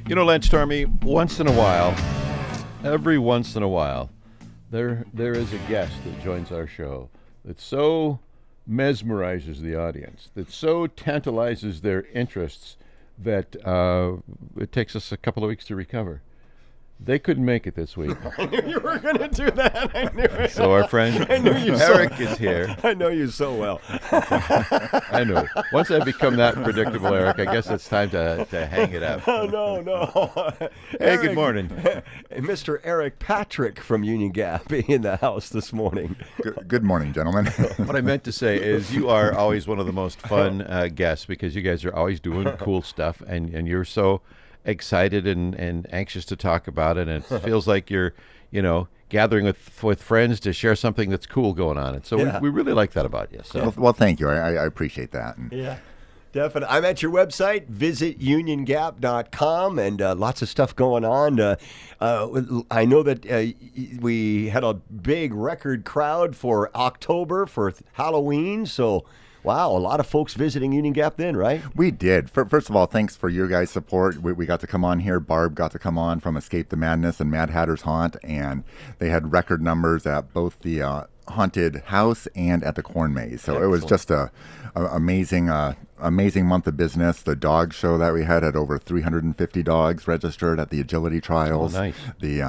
You know, Lance Tormey, once in a while, every once in a while, there is a guest that joins our show that so mesmerizes the audience, that so tantalizes their interests that it takes us a couple of weeks to recover. They couldn't make it this week. I knew you were going to do that. I knew it. So our friend Eric is here. I know you so well. I know. Once I become that predictable, Eric, I guess it's time to hang it up. Oh, no. Hey, good morning. Mr. Eric Patrick from Union Gap in the house this morning. Good morning, gentlemen. What I meant to say is you are always one of the most fun guests because you guys are always doing cool stuff, and you're so excited and anxious to talk about it, and it feels like you're, gathering with friends to share something that's cool going on. And so we really like that about you. So Well, thank you. I appreciate that. Yeah. Definitely. I'm at your website, visit uniongap.com, and lots of stuff going on. I know that we had a big record crowd for October for Halloween, so wow, a lot of folks visiting Union Gap then, right? We did. First of all, thanks for your guys' support. We got to come on here. Barb got to come on from Escape the Madness and Mad Hatter's Haunt, and they had record numbers at both the haunted house and at the corn maze. So It was just a amazing month of business. The dog show that we had over 350 dogs registered at the agility trials. Oh, nice. The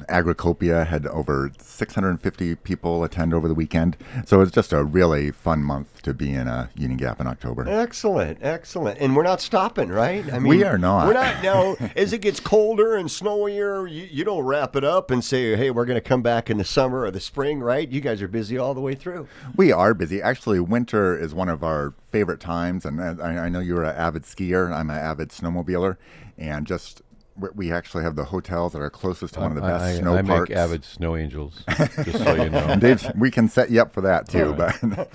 Agricopia had over 650 people attend over the weekend. So it was just a really fun month to be in Union Gap in October. Excellent. And we're not stopping, right? I mean, we are not. We're not now. As it gets colder and snowier, you don't wrap it up and say, hey, we're going to come back in the summer or the spring, right? You guys are busy all the way through. We are busy. Actually, winter is one of our favorite times, and I know you're an avid skier. I'm an avid snowmobiler, and we actually have the hotels that are closest to one of the best snow parks. I make avid snow angels, just so you know. We can set you up for that too. Right.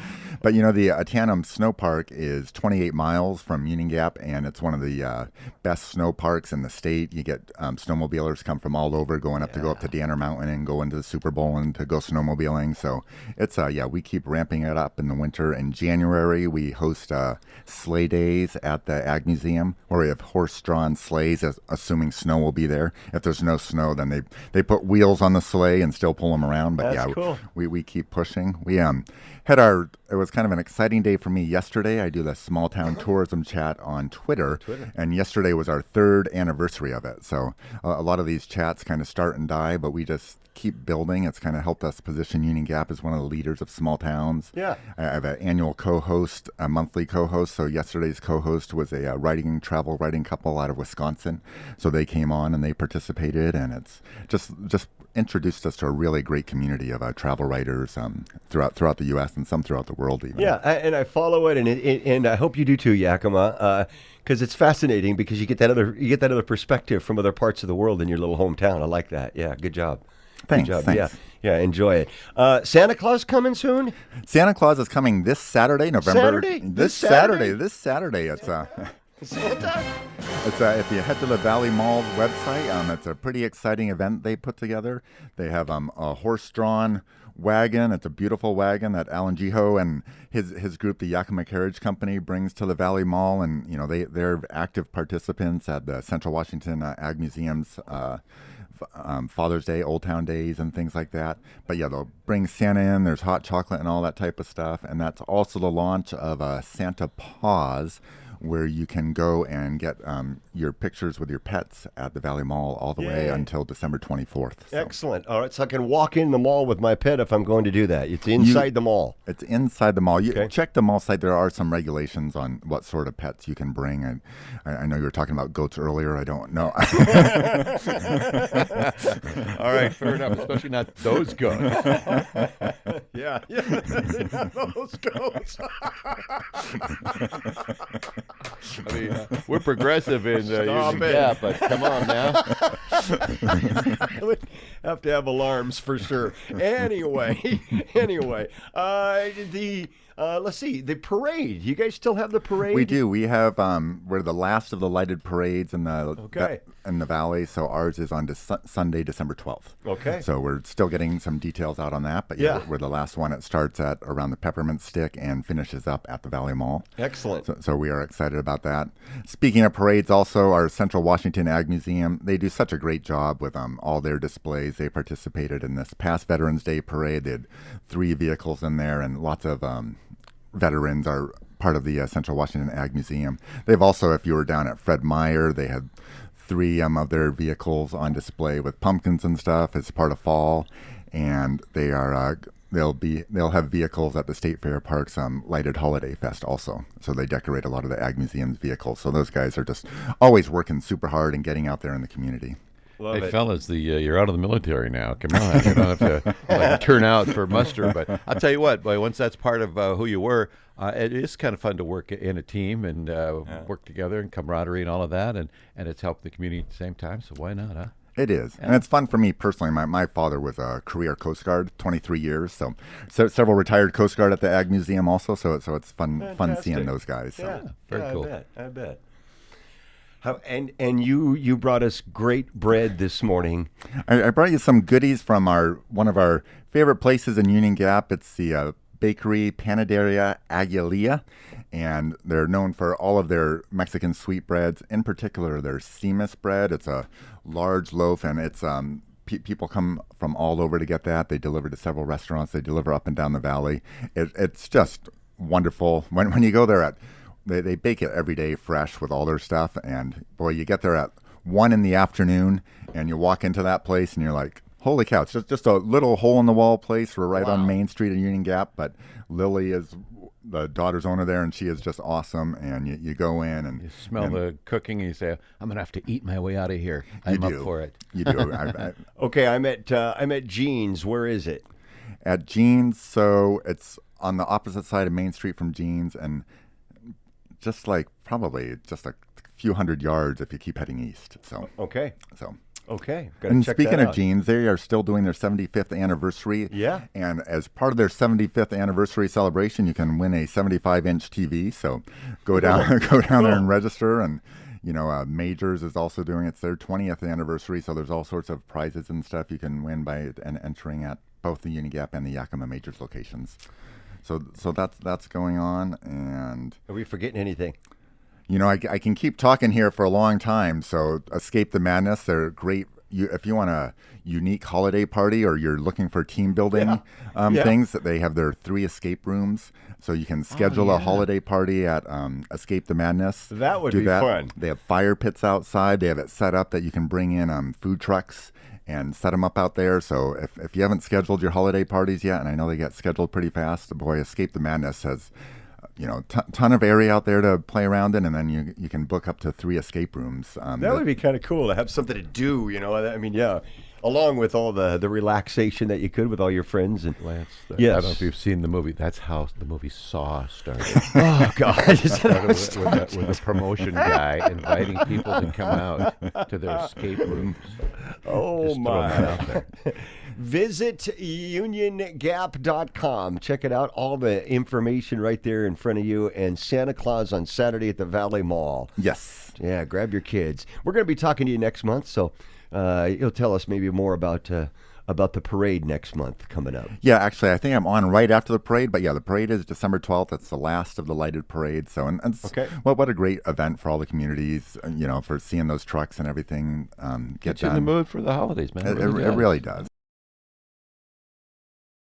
But the Atanum Snow Park is 28 miles from Union Gap, and it's one of the best snow parks in the state. You get snowmobilers come from all over, going up to go up to Danner Mountain and go into the Super Bowl and to go snowmobiling. So it's we keep ramping it up in the winter. In January, we host sleigh days at the Ag Museum, where we have horse-drawn sleighs, assuming snow will be there. If there's no snow, then they put wheels on the sleigh and still pull them around. But That's cool. we keep pushing. We it was kind of an exciting day for me yesterday. I do the small town tourism chat on Twitter, and yesterday was our 3rd anniversary of it. So a lot of these chats kind of start and die, but we just keep building. It's kind of helped us position Union Gap as one of the leaders of small towns. Yeah. I have an annual co-host, a monthly co-host. So yesterday's co-host was a travel writing couple out of Wisconsin. So they came on and they participated, and it's just introduced us to a really great community of travel writers throughout the U.S. and some throughout the world even. Yeah, and I follow it, and I hope you do too, Yakima, because it's fascinating because you get that other perspective from other parts of the world in your little hometown. I like that. Yeah, good job. Thanks. Good job. Yeah, enjoy it. Santa Claus coming soon? Santa Claus is coming this Saturday, November. This Saturday? This Saturday. It's Santa? If you head to the Valley Mall's website, it's a pretty exciting event they put together. They have a horse-drawn wagon. It's a beautiful wagon that Alan Geho and his group, the Yakima Carriage Company, brings to the Valley Mall, and they're active participants at the Central Washington Ag Museum's Father's Day, Old Town Days, and things like that. But they'll bring Santa in. There's hot chocolate and all that type of stuff, and that's also the launch of Santa Paws, where you can go and get your pictures with your pets at the Valley Mall all the way until December 24th. So. Excellent. All right, so I can walk in the mall with my pet if I'm going to do that. It's inside the mall. It's inside the mall. You check the mall site. There are some regulations on what sort of pets you can bring. And I know you were talking about goats earlier. I don't know. All right, fair enough, especially not those goats. Yeah, not those goats. I mean, we're progressive in Union Gap, but come on now. I would have to have alarms for sure. Anyway, let's see, the parade. You guys still have the parade? We do. We have we're the last of the lighted parades, and in the valley. So ours is on Sunday, December 12th. Okay. So we're still getting some details out on that. But Yeah. we're the last one. It starts at around the Peppermint Stick and finishes up at the Valley Mall. Excellent. So we are excited about that. Speaking of parades, also our Central Washington Ag Museum, they do such a great job with all their displays. They participated in this past Veterans Day parade. They had 3 vehicles in there, and lots of veterans are part of the Central Washington Ag Museum. They've also, if you were down at Fred Meyer, they had 3 of their vehicles on display with pumpkins and stuff as part of fall, and they are they'll have vehicles at the State Fair Park's Lighted Holiday Fest also. So they decorate a lot of the Ag Museum's vehicles. So those guys are just always working super hard and getting out there in the community. Love Hey, it. fellas, you're out of the military now. Come on, you don't have to turn out for muster. But I'll tell you what, boy, once that's part of who you were, it is kind of fun to work in a team and work together and camaraderie and all of that, and it's helped the community at the same time. So why not, huh? It is, and it's fun for me personally. My father was a career Coast Guard, 23 years, so several retired Coast Guard at the Ag Museum also. So it's fun Fantastic. seeing those guys. So. Yeah, very cool. I bet. And you brought us great bread this morning. I brought you some goodies from one of our favorite places in Union Gap. It's the Bakery Panaderia Aguililla, and they're known for all of their Mexican sweetbreads, in particular their Seamus bread. It's a large loaf, and it's people come from all over to get that. They deliver to several restaurants. They deliver up and down the valley. It's just wonderful. When you go there they bake it every day fresh with all their stuff, and boy, you get there at 1 in the afternoon, and you walk into that place, and you're like, holy cow, it's just a little hole-in-the-wall place. We're right on Main Street in Union Gap, but Lily is the daughter's owner there, and she is just awesome, and you go in, and You smell the cooking, and you say, "I'm gonna have to eat my way out of here." you I'm up do. for it. You do. Okay, I'm at Jeans. Where is it? At Jeans, so it's on the opposite side of Main Street from Jeans, and just like probably just a few hundred yards if you keep heading east. So Okay. Okay. Gotta And check speaking that of out. Jeans, they are still doing their 75th anniversary. Yeah. And as part of their 75th anniversary celebration, you can win a 75-inch TV. So go down there and register. And Majors is also doing their 20th anniversary. So there's all sorts of prizes and stuff you can win by entering at both the Union Gap and the Yakima Majors locations. So that's going on. And Are we forgetting anything? I can keep talking here for a long time. So Escape the Madness, they're great. If you want a unique holiday party or you're looking for team building things, they have their 3 escape rooms. So you can schedule a holiday party at Escape the Madness. That would Do be fun. They have fire pits outside. They have it set up that you can bring in food trucks and set them up out there. So if you haven't scheduled your holiday parties yet, and I know they get scheduled pretty fast, boy, Escape the Madness has ton of area out there to play around in, and then you can book up to 3 escape rooms. That would be kind of cool to have something to do, I mean, yeah, along with all the relaxation that you could with all your friends. And Lance, Yes. I don't know if you've seen the movie. That's how the movie Saw started. oh God, Started with a promotion guy inviting people to come out to their escape rooms. oh Just throwing that out my! there. Visit uniongap.com. Check it out. All the information right there in front of you. And Santa Claus on Saturday at the Valley Mall. Yes. Yeah, grab your kids. We're going to be talking to you next month, so you'll tell us maybe more about the parade next month coming up. Yeah, actually, I think I'm on right after the parade. But yeah, the parade is December 12th. It's the last of the lighted parade. So, and Okay. what a great event for all the communities. For seeing those trucks and everything get Get you in the done. mood for the holidays, man. It really does.